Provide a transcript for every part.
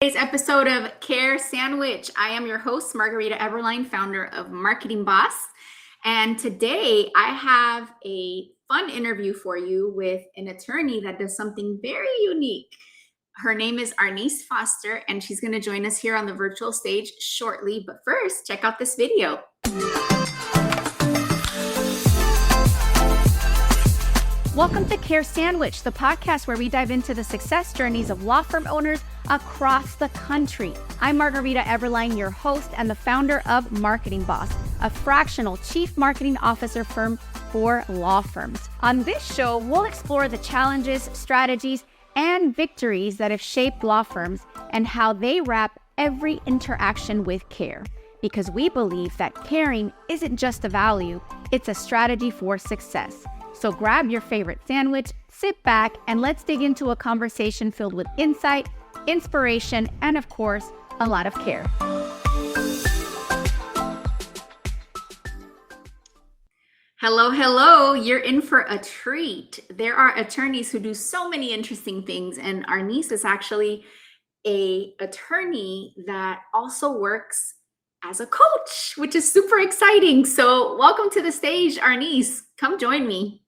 Today's episode of Care Sandwich. I am your host, Margarita Eberline, founder of Marketing Boss. And today I have a fun interview for you with an attorney that does something very unique. Her name is Arnice Foster, and she's going to join us here on the virtual stage shortly. But first, check out this video. Welcome to Care Sandwich, the podcast where we dive into the success journeys of law firm owners across the country. I'm Margarita Eberline, your host and the founder of Marketing Boss, a fractional chief marketing officer firm for law firms. On this show, we'll explore the challenges, strategies, and victories that have shaped law firms and how they wrap every interaction with care. Because we believe that caring isn't just a value, it's a strategy for success. So grab your favorite sandwich, sit back, and let's dig into a conversation filled with insight, inspiration, and of course, a lot of care. Hello, hello. You're in for a treat. There are attorneys who do so many interesting things, and Arnice is actually an attorney that also works as a coach, which is super exciting. So welcome to the stage, Arnice. Come join me.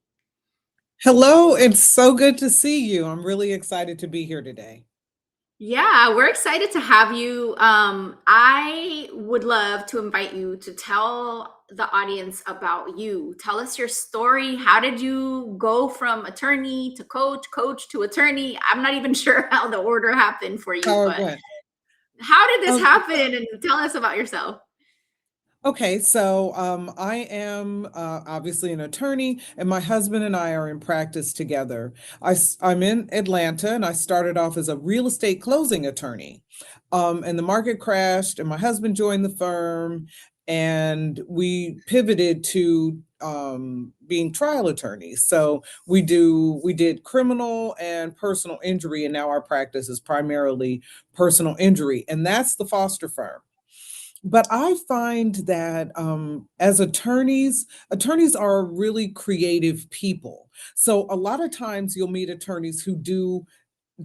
Hello, it's so good to see you. I'm really excited to be here today. Yeah, we're excited to have you. I would love to invite you to tell the audience about you. Tell us your story. How did you go from attorney to coach, coach to attorney? I'm not even sure how the order happened for you, but how did this happen? And tell us about yourself. Okay, so I am obviously an attorney, and my husband and I are in practice together. I'm in Atlanta, and I started off as a real estate closing attorney. And the market crashed, and my husband joined the firm, and we pivoted to being trial attorneys. So we did criminal and personal injury, and now our practice is primarily personal injury, and that's the Foster firm. But I find that as attorneys are really creative people. So a lot of times you'll meet attorneys who do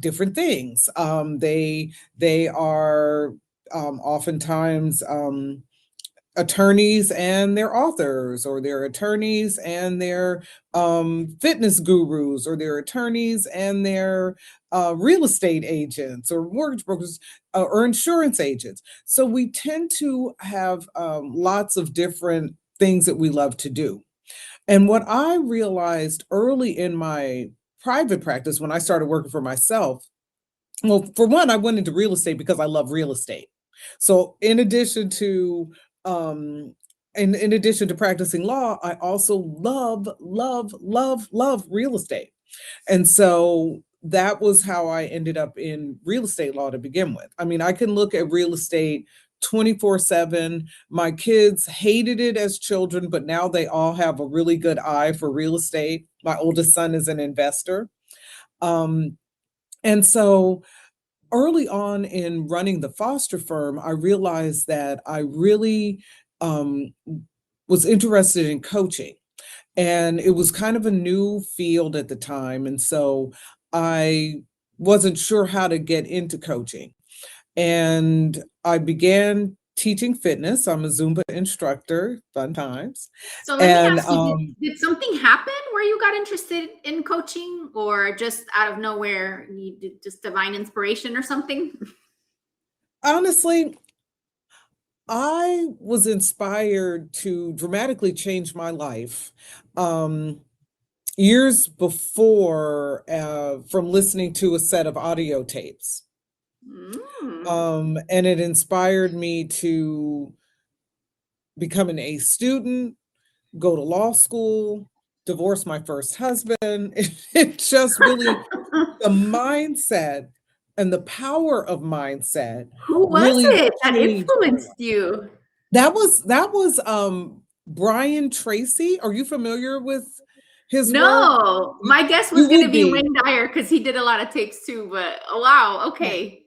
different things. They are oftentimes attorneys and they're authors, or they're attorneys and they're fitness gurus, or they're attorneys and they're real estate agents or mortgage brokers or insurance agents. So we tend to have lots of different things that we love to do. And what I realized early in my private practice when I started working for myself, well, for one, I went into real estate because I love real estate. So in addition to practicing law, I also love real estate. And so that was how I ended up in real estate law to begin with. I mean, I can look at real estate 24/7. My kids hated it as children, but now they all have a really good eye for real estate. My oldest son is an investor. And so early on in running the Foster firm, I realized that I really was interested in coaching. And it was kind of a new field at the time. And so I wasn't sure how to get into coaching. And I began teaching fitness. I'm a Zumba instructor, fun times. So let me ask you, did something happen where you got interested in coaching, or just out of nowhere, you did just divine inspiration or something? Honestly, I was inspired to dramatically change my life years before from listening to a set of audio tapes. And it inspired me to become an A student, go to law school, divorce my first husband. It just really, the mindset and the power of mindset. Who was really it that influenced you? That was Brian Tracy. Are you familiar with his work? No, my guess was going to be Wayne Dyer because he did a lot of tapes too, but oh, wow, okay.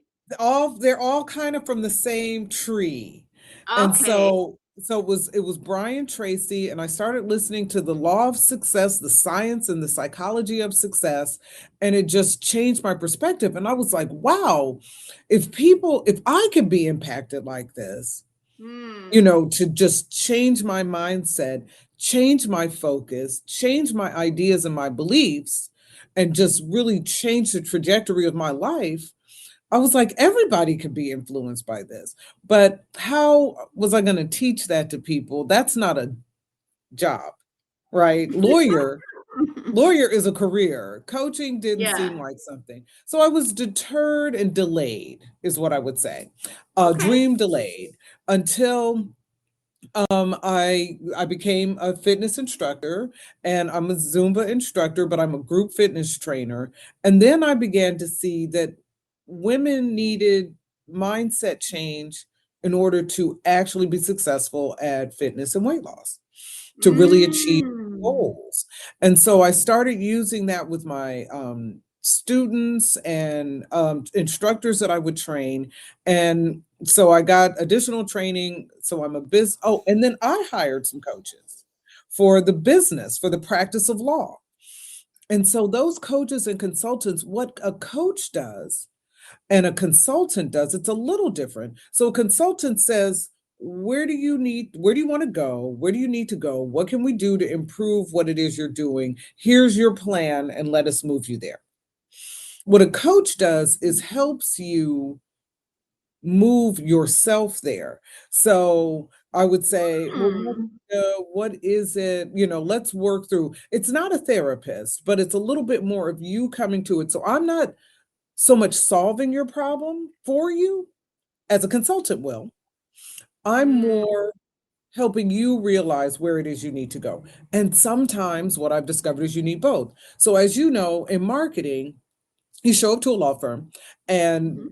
They're all kind of from the same tree. Okay. And So it was Brian Tracy, and I started listening to the law of success, the science and the psychology of success, and it just changed my perspective. And I was like, wow, if I can be impacted like this, Mm. to just change my mindset, change my focus, change my ideas and my beliefs, and just really change the trajectory of my life. I was like, everybody could be influenced by this. But how was I going to teach that to people? That's not a job, right? Lawyer is a career. Coaching didn't Yeah. seem like something. So I was deterred and delayed, is what I would say. Okay. Dream delayed until I became a fitness instructor, and I'm a Zumba instructor, but I'm a group fitness trainer. And then I began to see that women needed mindset change in order to actually be successful at fitness and weight loss, to really achieve Mm. goals. And so I started using that with my students and instructors that I would train. And so I got additional training. So I'm a oh, and then I hired some coaches for the business, for the practice of law. And so those coaches and consultants, what a coach does and a consultant does, it's a little different. So a consultant says, where do you want to go? Where do you need to go? What can we do to improve what it is you're doing? Here's your plan, and let us move you there. What a coach does is helps you move yourself there. So I would say, well, Hmm. what is it? Let's work through. It's not a therapist, but it's a little bit more of you coming to it. So I'm not so much solving your problem for you as a consultant will. I'm Mm. more helping you realize where it is you need to go. And sometimes what I've discovered is you need both. So as you know, in marketing, you show up to a law firm and Mhm.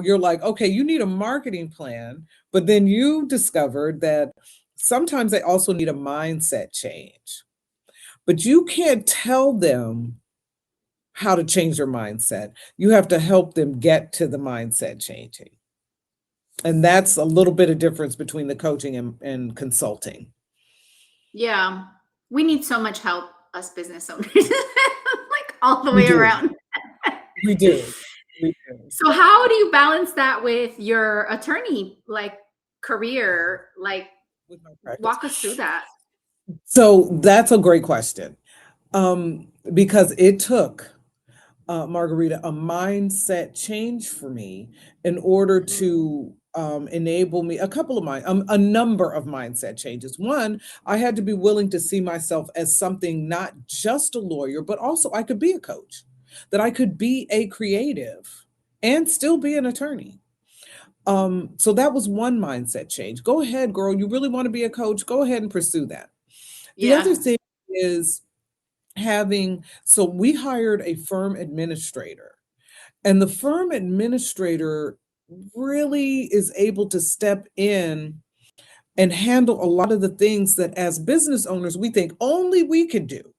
you're like, okay, you need a marketing plan, but then you discovered that sometimes they also need a mindset change. But you can't tell them how to change their mindset. You have to help them get to the mindset changing. And that's a little bit of difference between the coaching and consulting. Yeah. We need so much help, us business owners, like all the We way do. around. We do. We do. So how do you balance that with your attorney like career? Like With my practice. walk us through that. So that's a great question. Because it took Margarita, a mindset change for me in order Mm. to enable me a number of mindset changes. One, I had to be willing to see myself as something, not just a lawyer, but also I could be a coach, that I could be a creative and still be an attorney. So that was one mindset change. Go ahead, girl. You really want to be a coach? Go ahead and pursue that. The other Yeah. thing is so we hired a firm administrator, and the firm administrator really is able to step in and handle a lot of the things that as business owners we think only we can do.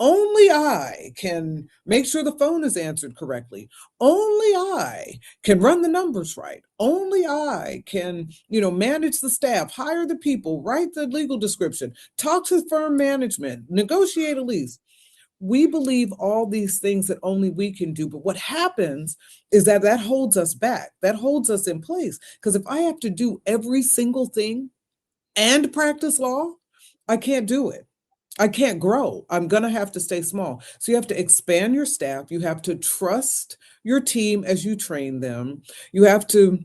Only I can make sure the phone is answered correctly. Only I can run the numbers right. Only I can, manage the staff, hire the people, write the legal description, talk to firm management, negotiate a lease. We believe all these things that only we can do. But what happens is that holds us back. That holds us in place. Because if I have to do every single thing and practice law, I can't do it. I can't grow. I'm going to have to stay small. So you have to expand your staff. You have to trust your team as you train them. You have to,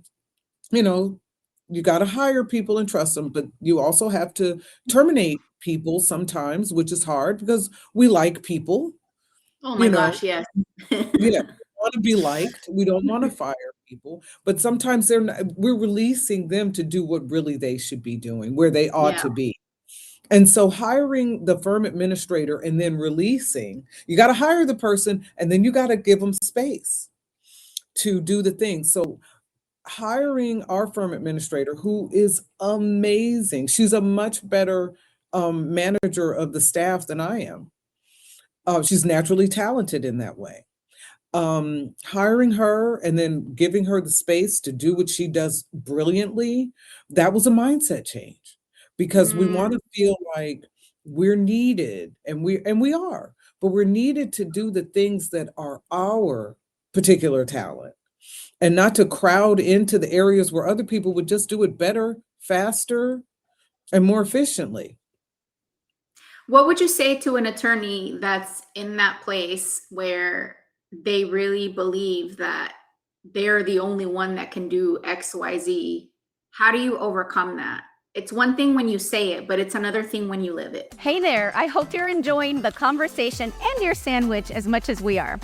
you know, you got to hire people and trust them, but you also have to terminate people sometimes, which is hard because we like people, Oh my you know, gosh, yes. yeah, we want to be liked. We don't want to fire people, but sometimes we're releasing them to do what really they should be doing, where they ought Yeah. to be. And so hiring the firm administrator and then releasing, you got to hire the person and then you got to give them space to do the thing. So hiring our firm administrator, who is amazing, she's a much better manager of the staff than I am. She's naturally talented in that way. Hiring her and then giving her the space to do what she does brilliantly, that was a mindset change. because we want Mm. to feel like we're needed, and we are, but we're needed to do the things that are our particular talent, and not to crowd into the areas where other people would just do it better, faster, and more efficiently. What would you say to an attorney that's in that place where they really believe that they're the only one that can do XYZ? How do you overcome that? It's one thing when you say it, but it's another thing when you live it. Hey there, I hope you're enjoying the conversation and your sandwich as much as we are.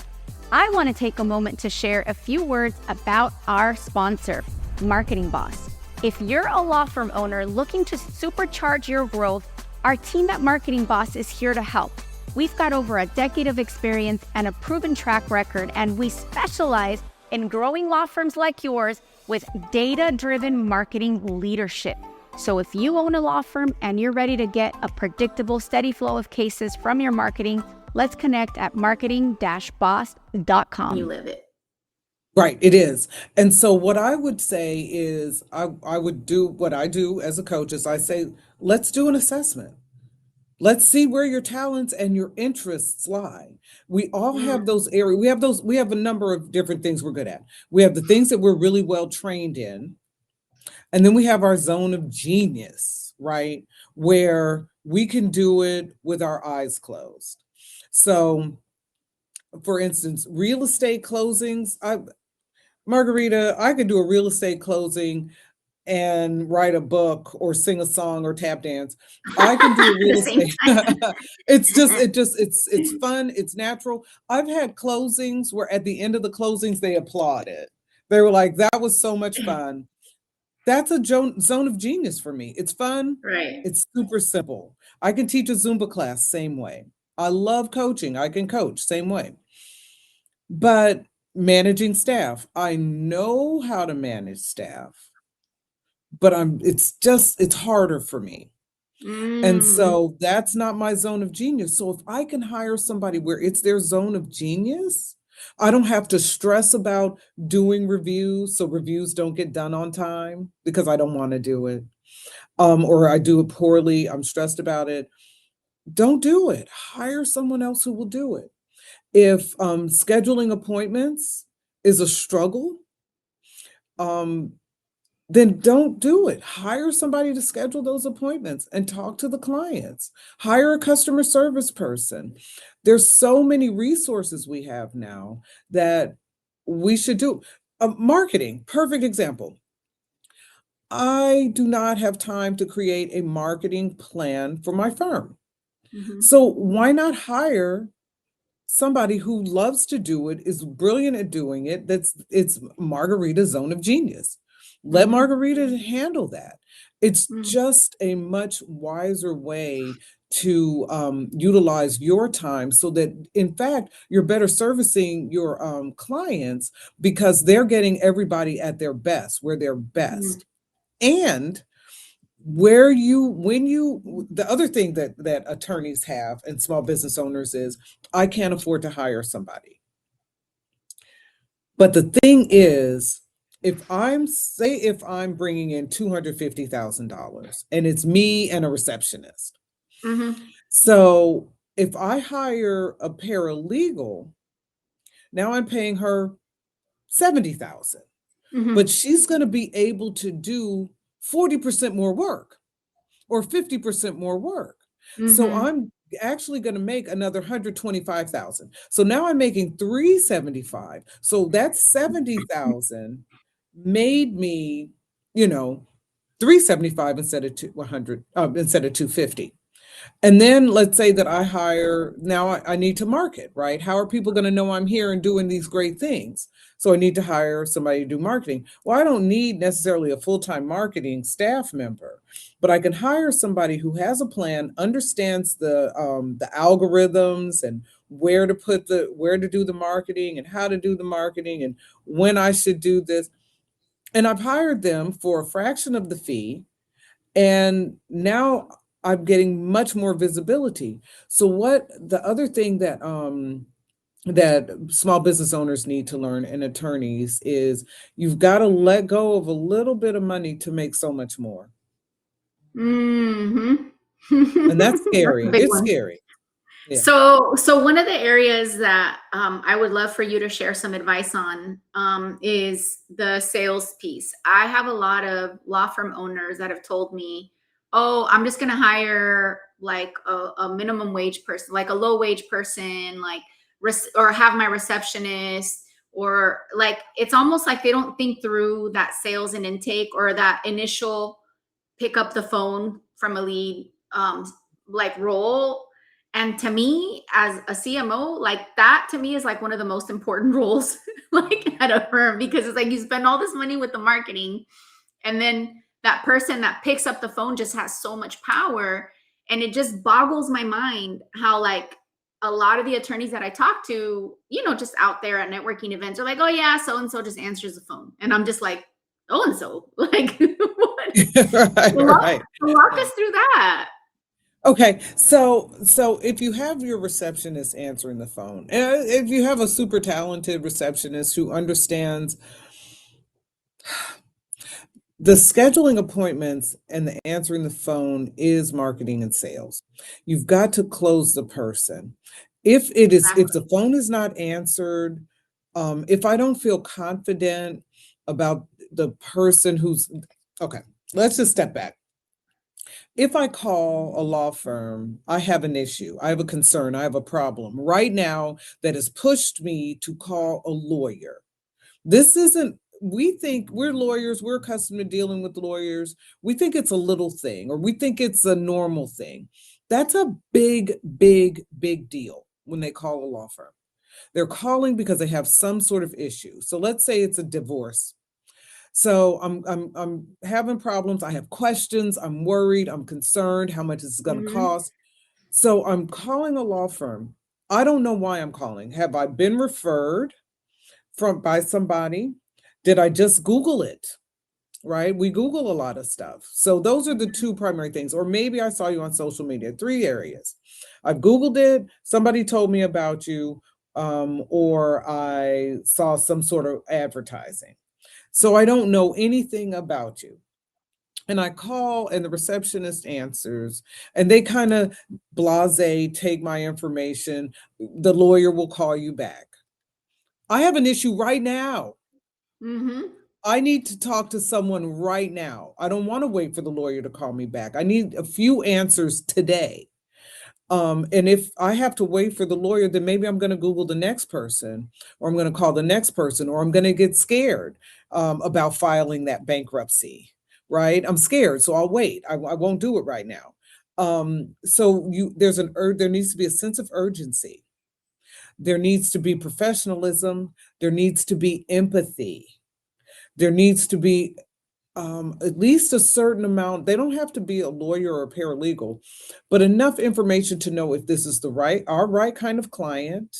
I want to take a moment to share a few words about our sponsor, Marketing Boss. If you're a law firm owner looking to supercharge your growth, our team at Marketing Boss is here to help. We've got over a decade of experience and a proven track record, and we specialize in growing law firms like yours with data-driven marketing leadership. So if you own a law firm and you're ready to get a predictable, steady flow of cases from your marketing, let's connect at marketing-boss.com. You live it. Right, it is. And so what I would say is I would do what I do as a coach is I say, let's do an assessment. Let's see where your talents and your interests lie. We all Mm. have those areas. We have a number of different things we're good at. We have the things that we're really well trained in. And then we have our zone of genius, right? Where we can do it with our eyes closed. So, for instance, real estate closings, Margarita, I could do a real estate closing and write a book or sing a song or tap dance. I can do At the real same estate. time. It's fun, it's natural. I've had closings where at the end of the closings they applauded. They were like, that was so much fun. That's a zone of genius for me. It's fun. Right. It's super simple. I can teach a Zumba class same way. I love coaching. I can coach same way. But managing staff, I know how to manage staff, but it's harder for me. And Mm. so that's not my zone of genius. So if I can hire somebody where it's their zone of genius, I don't have to stress about doing reviews, so reviews don't get done on time because I don't want to do it. Or I do it poorly, I'm stressed about it. Don't do it. Hire someone else who will do it. If scheduling appointments is a struggle, um, then don't do it. Hire somebody to schedule those appointments and talk to the clients. Hire a customer service person. There's so many resources we have now that we should do. Marketing, perfect example. I do not have time to create a marketing plan for my firm. Mhm. So why not hire somebody who loves to do it, is brilliant at doing it? It's Margarita's zone of genius. Let Mhm. Margarita handle that. It's Mm. just a much wiser way to utilize your time so that, in fact, you're better servicing your clients because they're getting everybody at their best, where they're Mhm. best. And where you when you the other thing that attorneys have and small business owners is, I can't afford to hire somebody. But the thing is, if I'm bringing in $250,000 and it's me and a receptionist, Mhm. so if I hire a paralegal, now I'm paying her 70,000, but Mhm. she's going to be able to do 40% more work or 50% more work. So Mhm. I'm actually going to make another 125,000. So now I'm making 375. So that 70,000 made me, you know, 375 instead of 100, instead of 250. And then let's say that I hire, now I need to market, right? How are people going to know I'm here and doing these great things? So I need to hire somebody to do marketing. Well, I don't need necessarily a full-time marketing staff member, but I can hire somebody who has a plan, understands the algorithms and where to do the marketing and how to do the marketing and when I should do this. And I've hired them for a fraction of the fee, and now I'm getting much more visibility. So what the other thing that small business owners need to learn, and attorneys, is you've got to let go of a little bit of money to make so much more. Mm-hmm. And that's That's a scary. big It's one. scary. Yeah. So one of the areas that I would love for you to share some advice on is the sales piece. I have a lot of law firm owners that have told me, "Oh, I'm just going to hire like a minimum wage person, like a low wage person, like or have my receptionist." Or like it's almost like they don't think through that sales and intake or that initial pick up the phone from a lead like role. And to me as a CMO, like that to me is like one of the most important roles like at a firm, because it's like you spend all this money with the marketing, and then that person that picks up the phone just has so much power. And it just boggles my mind how like a lot of the attorneys that I talk to, just out there at networking events are like, "Oh yeah, so and so just answers the phone," and I'm just like, "So and so," like what? Right, Walk, right. walk Yeah. us through that. Okay, so if you have your receptionist answering the phone, if you have a super talented receptionist who understands the scheduling appointments and the answering the phone is marketing and sales. You've got to close the person. If Exactly. the phone is not answered, if I don't feel confident about the person who's okay, let's just step back. If I call a law firm, I have an issue, I have a concern, I have a problem right now that has pushed me to call a lawyer. This isn't, we think we're lawyers, we're accustomed to dealing with lawyers. We think it's a little thing or we think it's a normal thing. That's a big, big, big deal when they call a law firm. They're calling because they have some sort of issue. So let's say it's a divorce. So I'm having problems. I have questions. I'm worried. I'm concerned. How much is it going to Hmm. cost? So I'm calling a law firm. I don't know why I'm calling. Have I been referred from by somebody? Did I just Google it? Right? We Google a lot of stuff. So those are the two primary things. Or maybe I saw you on social media, three areas. I've Googled it, somebody told me about you, or I saw some sort of advertising. So I don't know anything about you. And I call and the receptionist answers and they kind of blase take my information. The lawyer will call you back. I have an issue right now. Hmm. I need to talk to someone right now. I don't want to wait for the lawyer to call me back. I need a few answers today. And if I have to wait for the lawyer, then maybe I'm going to Google the next person, or I'm going to call the next person, or I'm going to get scared about filing that bankruptcy, right? I'm scared, so I'll wait. I won't do it right now. So there needs to be a sense of urgency. There needs to be professionalism. There needs to be empathy. There needs to be at least a certain amount. They don't have to be a lawyer or a paralegal, but enough information to know if this is our right kind of client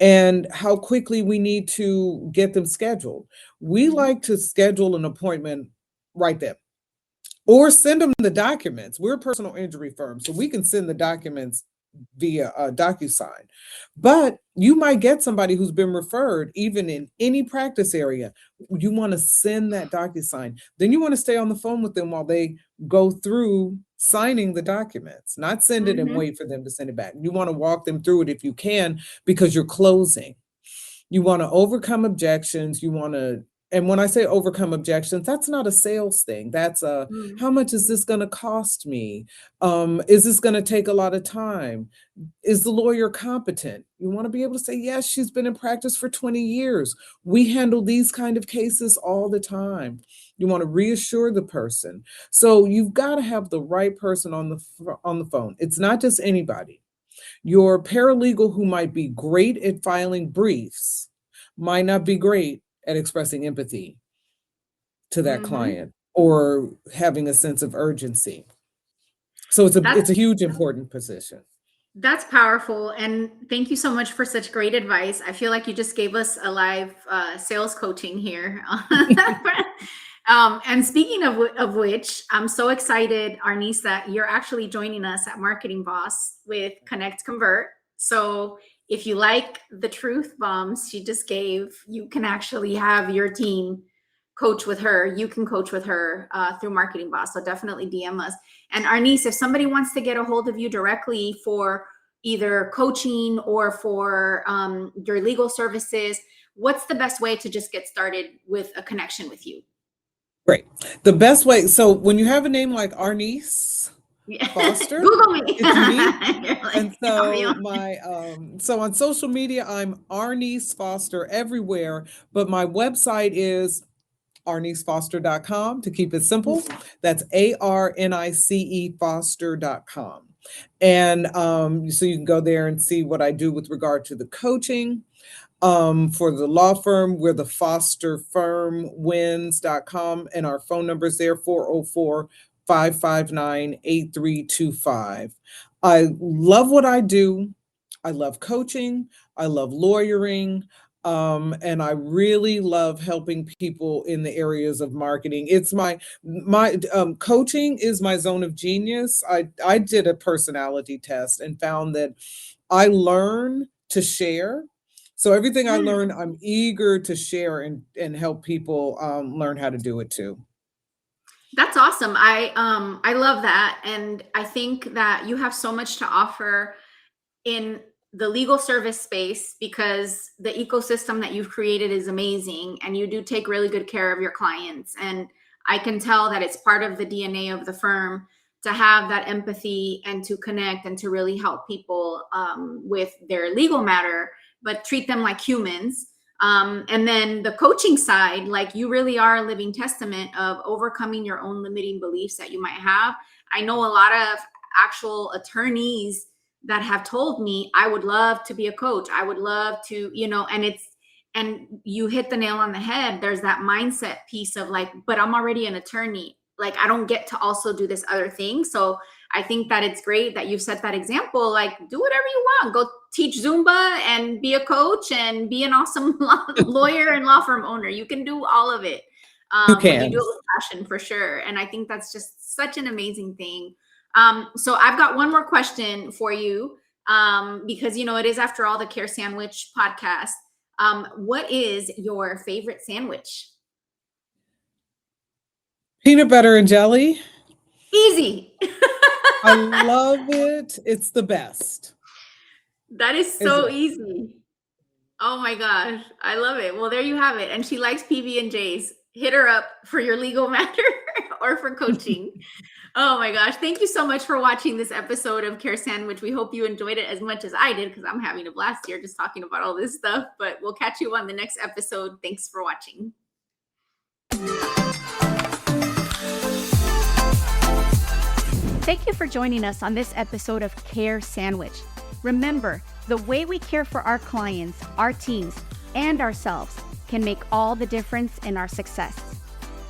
and how quickly we need to get them scheduled. We Hmm. like to schedule an appointment right then or send them the documents. We're a personal injury firm, so we can send the documents via DocuSign. But you might get somebody who's been referred, even in any practice area. You want to send that DocuSign. Then you want to stay on the phone with them while they go through signing the documents, not send it and Hmm. wait for them to send it back. You want to walk them through it if you can, because you're closing. You want to overcome objections. And when I say overcome objections, that's not a sales thing. That's how much is this going to cost me? Is this going to take a lot of time? Is the lawyer competent? You want to be able to say, yes, she's been in practice for 20 years. We handle these kind of cases all the time. You want to reassure the person. So you've got to have the right person on the phone. It's not just anybody. Your paralegal who might be great at filing briefs might not be great at expressing empathy to that Hmm. client or having a sense of urgency. So it's That's a huge important position. that's powerful, and thank you so much for such great advice. I feel like you just gave us a live sales coaching here. And speaking of which, I'm so excited, Arnice, that you're actually joining us at Marketing Boss with Connect Convert. So if you like the truth bombs she just gave, you can actually have your team coach with her, you can coach with her through Marketing Boss. So definitely DM us. And Arnice, if somebody wants to get a hold of you directly for either coaching or for your legal services, what's the best way to just get started with a connection with you? Great. The best way, so when you have a name like Arnice Foster, Google me. it's unique. Like, And so on social media, I'm Arnice Foster everywhere, but my website is arnicefoster.com to keep it simple. That's ARNICE Foster.com. And so you can go there and see what I do with regard to the coaching. For the law firm, we're the fosterfirmwins.com, and our phone number is there, 404-559-8325. I love what I do. I love coaching. I love lawyering. And I really love helping people in the areas of marketing. It's my coaching is my zone of genius. I did a personality test and found that I learn to share. So everything I learn, I'm eager to share and help people learn how to do it too. That's awesome. I love that. And I think that you have so much to offer in the legal service space because the ecosystem that you've created is amazing and you do take really good care of your clients. And I can tell that it's part of the DNA of the firm to have that empathy and to connect and to really help people with their legal matter, but treat them like humans. And then the coaching side, like you really are a living testament of overcoming your own limiting beliefs that you might have. I know a lot of actual attorneys that have told me, I would love to be a coach. I would love to, and you hit the nail on the head. There's that mindset piece of like, but I'm already an attorney. Like, I don't get to also do this other thing. So I think that it's great that you've set that example, like do whatever you want, go teach Zumba and be a coach and be an awesome lawyer and law firm owner. You can do all of it. You But can. you do it with passion for sure. And I think that's just such an amazing thing. So I've got one more question for you because, it is after all the Care Sandwich podcast. What is your favorite sandwich? Peanut butter and jelly. Easy. I love it. It's the best. That is so easy. Oh my gosh. I love it. Well, there you have it. And she likes PB&Js. Hit her up for your legal matter or for coaching. Oh my gosh. Thank you so much for watching this episode of Care Sandwich. We hope you enjoyed it as much as I did because I'm having a blast here just talking about all this stuff. But we'll catch you on the next episode. Thanks for watching. Thank you for joining us on this episode of Care Sandwich. Remember, the way we care for our clients, our teams, and ourselves can make all the difference in our success.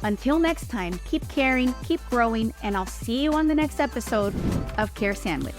Until next time, keep caring, keep growing, and I'll see you on the next episode of Care Sandwich.